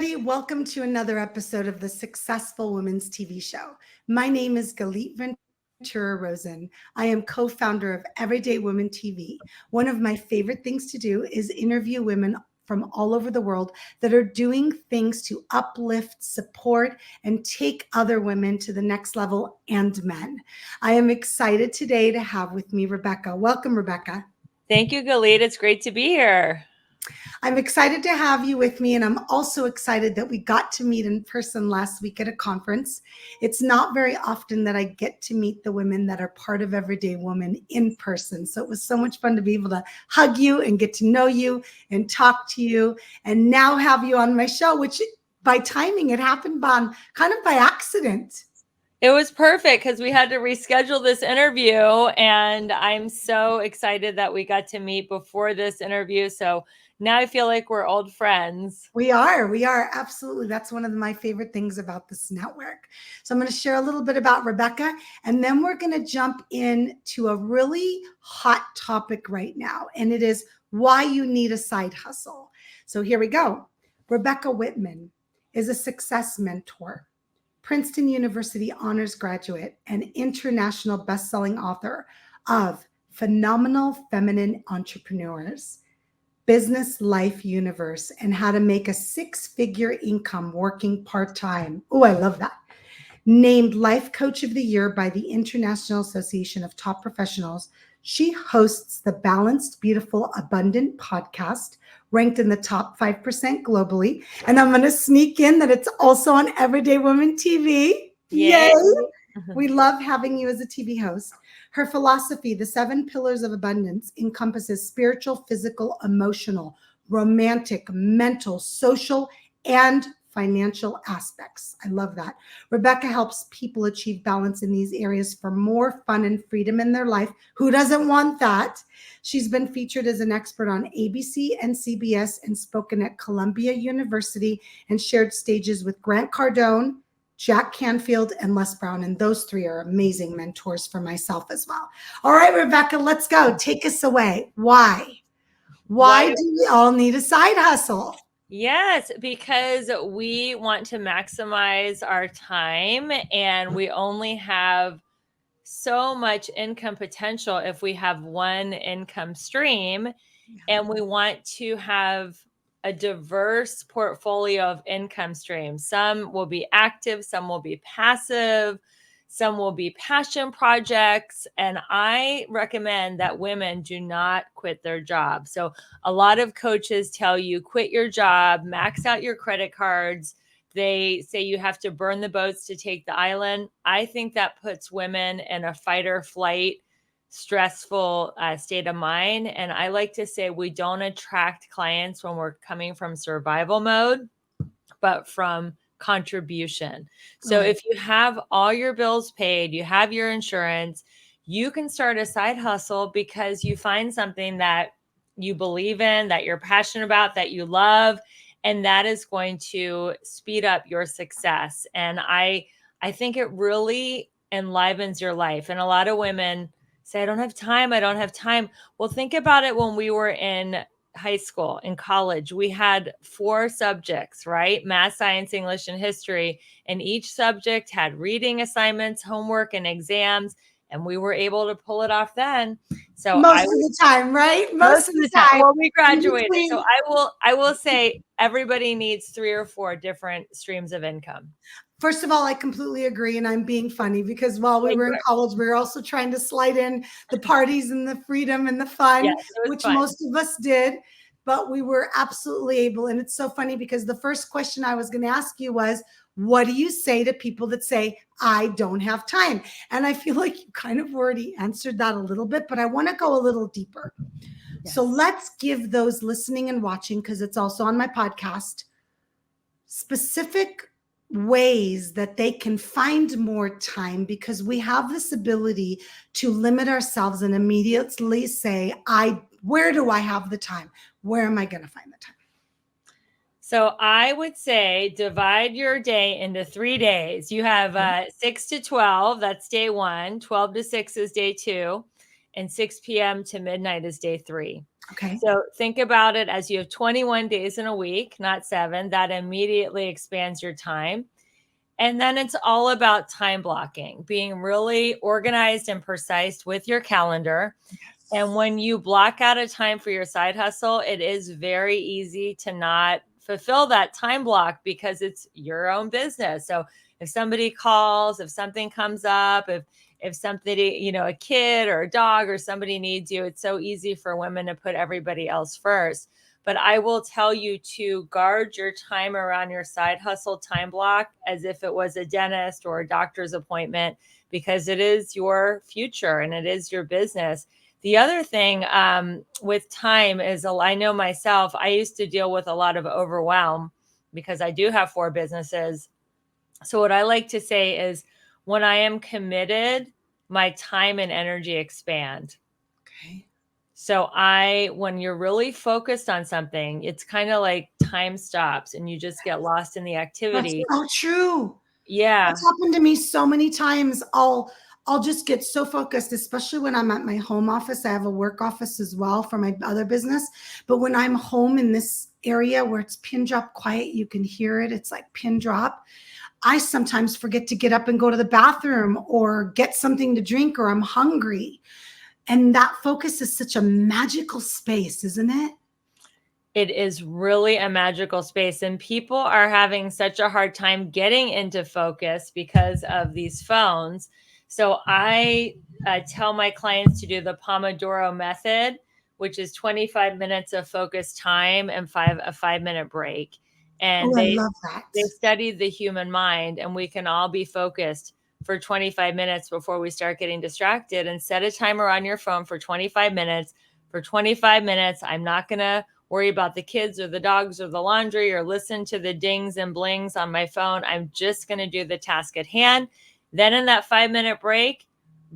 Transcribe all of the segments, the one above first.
everybody. Welcome to another episode of the Successful Women's TV show. My name is Galit Ventura Rosen. I am co-founder of Everyday Women TV. One of my favorite things to do is interview women from all over the world that are doing things to uplift, support, and take other women to the next level and men. I am excited today to have with me Rebecca. Welcome, Rebecca. Thank you, Galit. It's great to be here. I'm excited to have you with me, and I'm also excited that we got to meet in person last week at a conference. It's not very often that I get to meet the women that are part of Everyday Woman in person. So it was so much fun to be able to hug you and get to know you and talk to you, and now have you on my show, which by timing, it happened kind of by accident. It was perfect because we had to reschedule this interview, and I'm so excited that we got to meet before this interview. So now I feel like we're old friends. We are absolutely. That's one of my favorite things about this network. So I'm going to share a little bit about Rebecca, and then we're going to jump into a really hot topic right now, and it is why you need a side hustle. So here we go. Rebecca Whitman is a success mentor, Princeton University honors graduate, and international best-selling author of Phenomenal Feminine Entrepreneurs, Business Life Universe, and How to Make a Six-Figure Income Working Part-Time. Oh, I love that. Named Life Coach of the Year by the International Association of Top Professionals, she hosts the Balanced, Beautiful, Abundant podcast, ranked in the top 5% globally. And I'm going to sneak in that it's also on Everyday Women TV. Yay! We love having you as a TV host. Her philosophy, the 7 pillars of abundance, encompasses spiritual, physical, emotional, romantic, mental, social, and financial aspects. I love that. Rebecca helps people achieve balance in these areas for more fun and freedom in their life. Who doesn't want that? She's been featured as an expert on ABC and CBS and spoken at Columbia University and shared stages with Grant Cardone, Jack Canfield, and Les Brown. And those 3 are amazing mentors for myself as well. All right, Rebecca, let's go. Take us away. Why? Why do we all need a side hustle? Yes, because we want to maximize our time, and we only have so much income potential if we have one income stream, and we want to have a diverse portfolio of income streams. Some will be active, some will be passive, some will be passion projects. And I recommend that women do not quit their job. So a lot of coaches tell you quit your job, max out your credit cards. They say you have to burn the boats to take the island. I think that puts women in a fight or flight, stressful state of mind. And I like to say we don't attract clients when we're coming from survival mode, but from contribution. So if you have all your bills paid, you have your insurance, you can start a side hustle because you find something that you believe in, that you're passionate about, that you love, and that is going to speed up your success. And I think it really enlivens your life. And a lot of women say, I don't have time. Well, think about it. When we were in high school, in college, we had 4 subjects, right? Math, science, English, and history. And each subject had reading assignments, homework, and exams. And we were able to pull it off then. So most of the time, right? Most of the time. Well, we graduated. So I will say everybody needs 3 or 4 different streams of income. First of all, I completely agree. And I'm being funny because while we were in college, we were also trying to slide in the parties and the freedom and the fun, which most of us did. But we were absolutely able. And it's so funny because the first question I was going to ask you was, what do you say to people that say, I don't have time? And I feel like you kind of already answered that a little bit, but I want to go a little deeper. Yes. So let's give those listening and watching, because it's also on my podcast, specific ways that they can find more time, because we have this ability to limit ourselves and immediately say, where do I have the time? Where am I going to find the time? So I would say divide your day into 3 days. You have 6 to 12, that's day 1. 12 to 6 is day 2. and 6 p.m. to midnight is day 3. Okay. So think about it as you have 21 days in a week, not 7. That immediately expands your time. And then it's all about time blocking, being really organized and precise with your calendar. And when you block out a time for your side hustle, it is very easy to not fulfill that time block because it's your own business. So if somebody calls, if something comes up, if somebody, a kid or a dog or somebody needs you, it's so easy for women to put everybody else first. But I will tell you to guard your time around your side hustle time block as if it was a dentist or a doctor's appointment, because it is your future and it is your business. The other thing with time is, I know myself, I used to deal with a lot of overwhelm because I do have 4 businesses. So what I like to say is, when I am committed, my time and energy expand. Okay. So when you're really focused on something, it's kind of like time stops and you just get lost in the That's activity. so true. Yeah. That's happened to me so many times. I'll just get so focused, especially when I'm at my home office. I have a work office as well for my other business. But when I'm home in this area where it's pin drop quiet, you can hear it. It's like pin drop. I sometimes forget to get up and go to the bathroom or get something to drink, or I'm hungry. And that focus is such a magical space, isn't it? It is really a magical space, and people are having such a hard time getting into focus because of these phones. So I tell my clients to do the Pomodoro method, which is 25 minutes of focused time and a 5-minute break. And Oh, I love that. they studied the human mind, and we can all be focused for 25 minutes before we start getting distracted. And set a timer on your phone for 25 minutes. For 25 minutes, I'm not going to worry about the kids or the dogs or the laundry or listen to the dings and blings on my phone. I'm just going to do the task at hand. Then in that 5-minute break,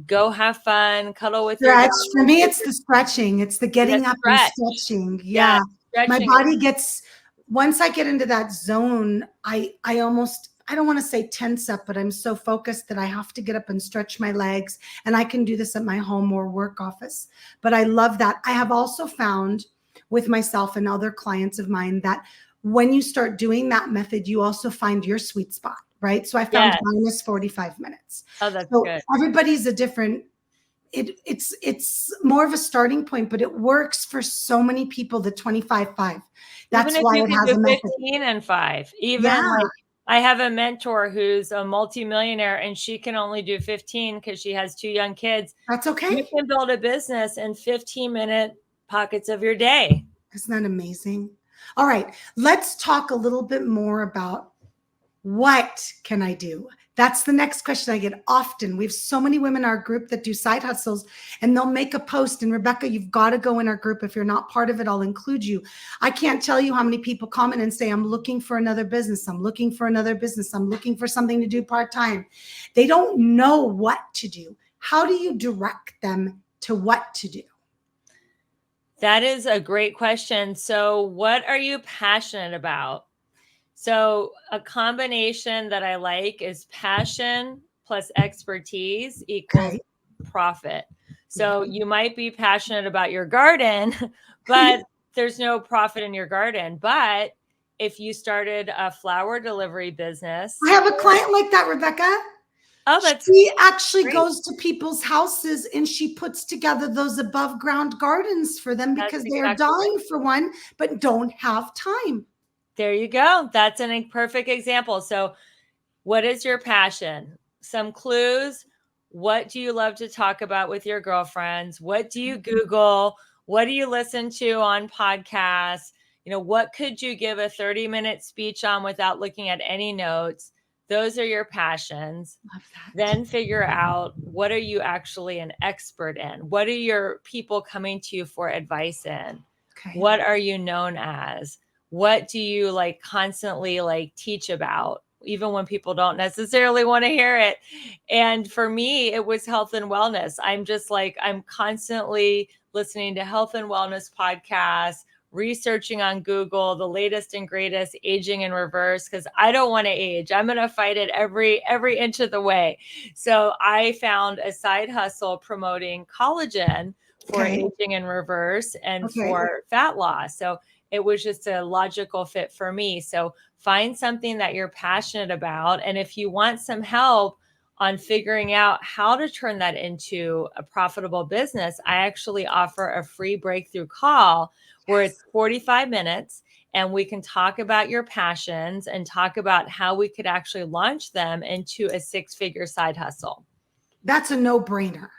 go have fun, cuddle with your dog. For me, it's the stretching. It's the getting up and stretching. Yeah. My body gets, once I get into that zone, I don't want to say tense up, but I'm so focused that I have to get up and stretch my legs. And I can do this at my home or work office. But I love that. I have also found with myself and other clients of mine that when you start doing that method, you also find your sweet spot, right? So I found mine is 45 minutes. Oh, that's so good. Everybody's a different, it's more of a starting point, but it works for so many people, the 25-5. That's even if why you it can has do a method. 15 and 5, like I have a mentor who's a multimillionaire and she can only do 15 because she has 2 young kids. That's okay. You can build a business in 15-minute pockets of your day. Isn't that amazing? All right, let's talk a little bit more about what can I do? That's the next question I get often. We have so many women in our group that do side hustles, and they'll make a post. And Rebecca, you've got to go in our group. If you're not part of it, I'll include you. I can't tell you how many people comment and say, I'm looking for another business. I'm looking for another business. I'm looking for something to do part-time. They don't know what to do. How do you direct them to what to do? That is a great question. So what are you passionate about? So a combination that I like is passion plus expertise equals profit. So you might be passionate about your garden, but there's no profit in your garden. But if you started a flower delivery business. I have a client like that, Rebecca. Oh, she actually goes to people's houses and she puts together those above ground gardens for them because they're dying for one, but don't have time. There you go. That's a perfect example. So what is your passion? Some clues. What do you love to talk about with your girlfriends? What do you Google? What do you listen to on podcasts? What could you give a 30-minute speech on without looking at any notes? Those are your passions. Love that. Then figure out, what are you actually an expert in? What are your people coming to you for advice in? Okay. What are you known as? What do you constantly teach about, even when people don't necessarily want to hear it? And for me, it was health and wellness. I'm constantly listening to health and wellness podcasts, researching on Google the latest and greatest aging in reverse, because I don't want to age. I'm going to fight it every inch of the way. So I found a side hustle promoting collagen for aging in reverse and for fat loss. So it was just a logical fit for me. So find something that you're passionate about. And if you want some help on figuring out how to turn that into a profitable business, I actually offer a free breakthrough call where it's 45 minutes and we can talk about your passions and talk about how we could actually launch them into a 6-figure side hustle. That's a no-brainer.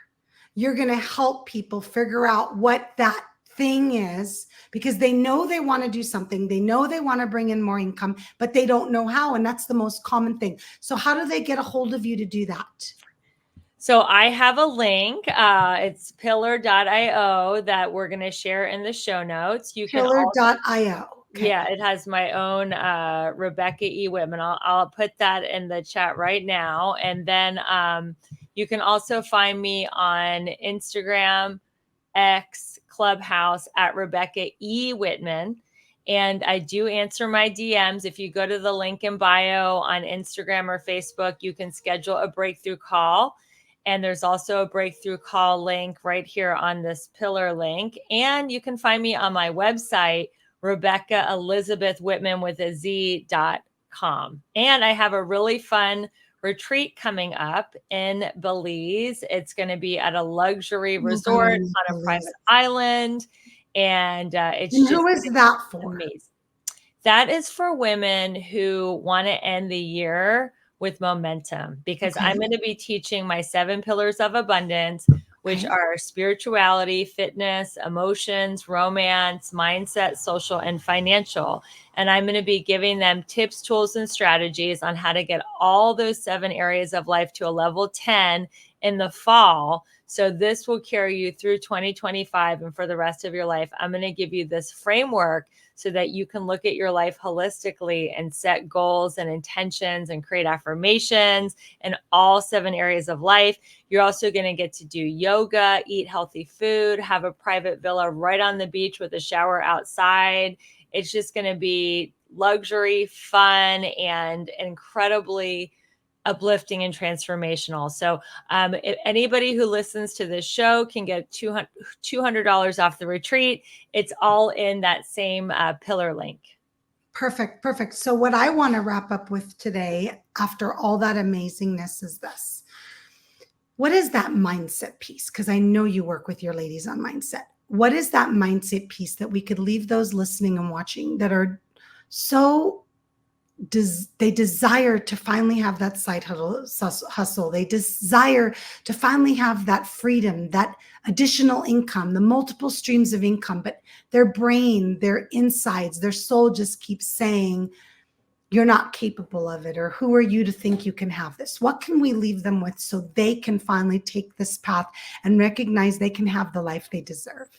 You're going to help people figure out what that thing is, because they know they want to do something. They know they want to bring in more income, but they don't know how. And that's the most common thing. So how do they get a hold of you to do that? So I have a link. It's pillar.io that we're going to share in the show notes. You can Pillar.io. Okay. Yeah, it has my own Rebecca E. Whitman. I'll put that in the chat right now. And then you can also find me on Instagram, X, Clubhouse at Rebecca E. Whitman. And I do answer my DMs. If you go to the link in bio on Instagram or Facebook, you can schedule a breakthrough call. And there's also a breakthrough call link right here on this pillar link. And you can find me on my website, Rebecca Elizabeth Whitman with a Z.com. And I have a really fun retreat coming up in Belize. It's going to be at a luxury resort on a private island. And it's and who is that for? Amazing. That is for women who want to end the year with momentum, because I'm going to be teaching my 7 pillars of abundance, which are spirituality, fitness, emotions, romance, mindset, social, and financial. And I'm going to be giving them tips, tools, and strategies on how to get all those 7 areas of life to a level 10 in the fall. So this will carry you through 2025 and for the rest of your life. I'm going to give you this framework so that you can look at your life holistically and set goals and intentions and create affirmations in all 7 areas of life. You're also going to get to do yoga, eat healthy food, have a private villa right on the beach with a shower outside. It's just going to be luxury, fun, and incredibly uplifting and transformational. So if anybody who listens to this show can get $200 off the retreat. It's all in that same pillar link. Perfect. Perfect. So what I want to wrap up with today, after all that amazingness, is this. What is that mindset piece? Because I know you work with your ladies on mindset. What is that mindset piece that we could leave those listening and watching that are so they desire to finally have that side hustle. They desire to finally have that freedom, that additional income, the multiple streams of income, but their brain, their insides, their soul just keeps saying, you're not capable of it, or who are you to think you can have this? What can we leave them with so they can finally take this path and recognize they can have the life they deserve?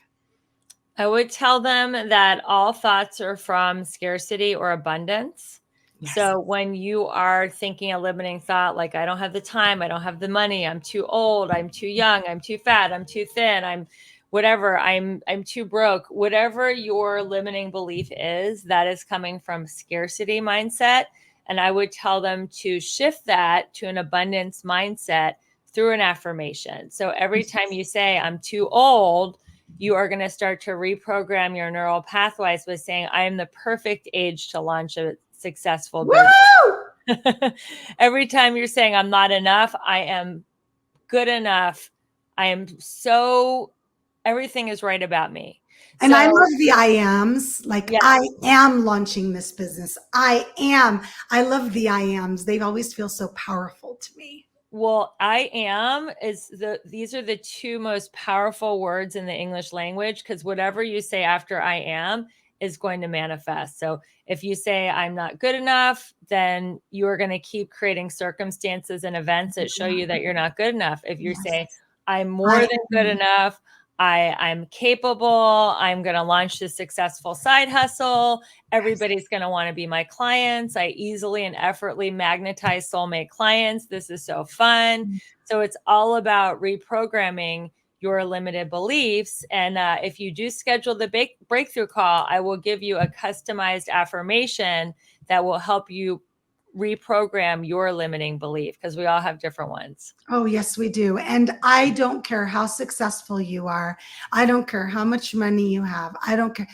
I would tell them that all thoughts are from scarcity or abundance. Yes. So when you are thinking a limiting thought, like, I don't have the time, I don't have the money, I'm too old, I'm too young, I'm too fat, I'm too thin, I'm whatever, I'm too broke, whatever your limiting belief is, that is coming from scarcity mindset. And I would tell them to shift that to an abundance mindset through an affirmation. So every time you say, I'm too old, you are going to start to reprogram your neural pathways with saying, I am the perfect age to launch a successful business. Every time you're saying, I'm not enough, I am good enough, I am so, everything is right about me. And I love the I ams, like, yes. I am launching this business. I love the I ams. They always feel so powerful to me. Well, I am these are the 2 most powerful words in the English language, because whatever you say after I am is going to manifest. So if you say I'm not good enough, then you are going to keep creating circumstances and events that show you that you're not good enough. If you say I'm more than good enough, I'm capable, I'm going to launch this successful side hustle, everybody's going to want to be my clients, I easily and effortlessly magnetize soulmate clients, this is so fun. So it's all about reprogramming your limited beliefs. And if you do schedule the breakthrough call, I will give you a customized affirmation that will help you reprogram your limiting belief, because we all have different ones. Oh, yes, we do. And I don't care how successful you are. I don't care how much money you have. I don't care.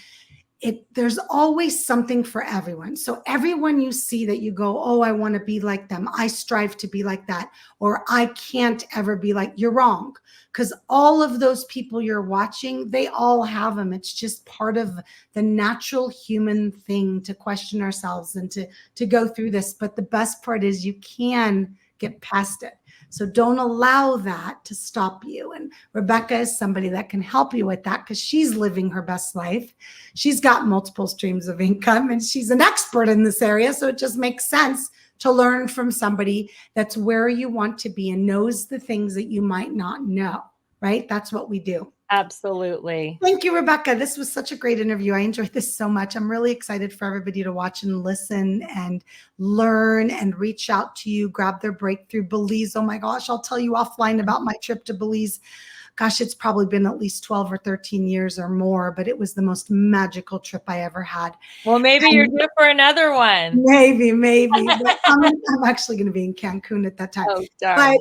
There's always something for everyone. So everyone you see that you go, oh, I want to be like them, I strive to be like that, or I can't ever be like, you're wrong. Because all of those people you're watching, they all have them. It's just part of the natural human thing to question ourselves and to go through this. But the best part is you can get past it. So don't allow that to stop you. And Rebecca is somebody that can help you with that, because she's living her best life. She's got multiple streams of income and she's an expert in this area. So it just makes sense to learn from somebody that's where you want to be and knows the things that you might not know, right? That's what we do. Absolutely. Thank you, Rebecca. This was such a great interview. I enjoyed this so much. I'm really excited for everybody to watch and listen and learn and reach out to you, grab their breakthrough. Belize, oh my gosh, I'll tell you offline about my trip to Belize. Gosh, it's probably been at least 12 or 13 years or more, but it was the most magical trip I ever had. Well, maybe you're due for another one. Maybe. But I'm actually going to be in Cancun at that time. Oh, darn. But,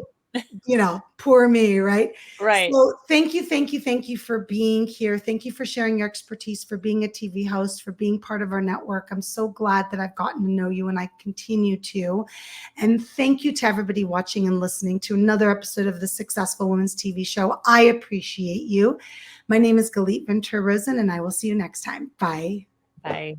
poor me, right? Right. So thank you for being here. Thank you for sharing your expertise, for being a TV host, for being part of our network. I'm so glad that I've gotten to know you and I continue to. And thank you to everybody watching and listening to another episode of the Successful Women's TV show. I appreciate you. My name is Galit Ventura Rosen, and I will see you next time. Bye. Bye.